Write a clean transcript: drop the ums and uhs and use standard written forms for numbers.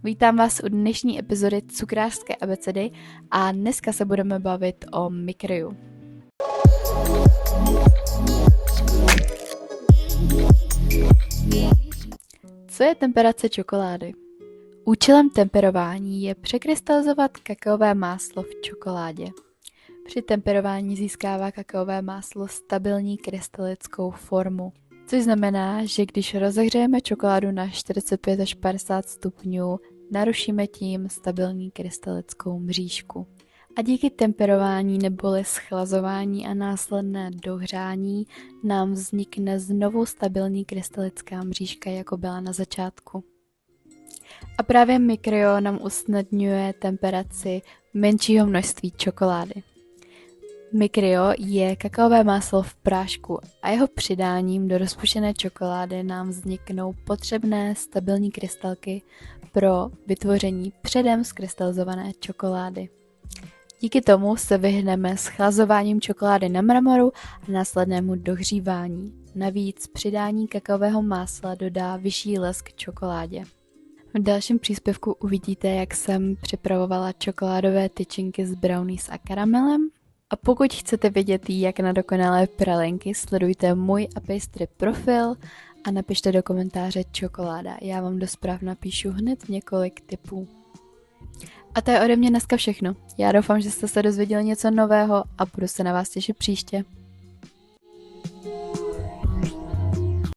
Vítám vás u dnešní epizody Cukrářské abecedy a dneska se budeme bavit o mikroju. Co je temperace čokolády? Účelem temperování je překrystalizovat kakaové máslo v čokoládě. Při temperování získává kakaové máslo stabilní krystalickou formu, což znamená, že když rozehřejeme čokoládu na 45 až 50 stupňů, narušíme tím stabilní krystalickou mřížku. A díky temperování neboli schlazování a následné dohřání nám vznikne znovu stabilní krystalická mřížka, jako byla na začátku. A právě mikrojo nám usnadňuje temperaci menšího množství čokolády. Mikrojo je kakaové máslo v prášku a jeho přidáním do rozpuštěné čokolády nám vzniknou potřebné stabilní krystalky pro vytvoření předem zkrystalizované čokolády. Díky tomu se vyhneme schlazováním čokolády na mramoru a následnému dohřívání. Navíc přidání kakaového másla dodá vyšší lesk čokoládě. V dalším příspěvku uvidíte, jak jsem připravovala čokoládové tyčinky s brownies a karamelem. A pokud chcete vědět, jak na dokonalé pralinky, sledujte můj a pastry profil a napište do komentáře čokoláda. Já vám do zpráv napíšu hned několik tipů. A to je ode mě dneska všechno. Já doufám, že jste se dozvěděli něco nového a budu se na vás těšit příště.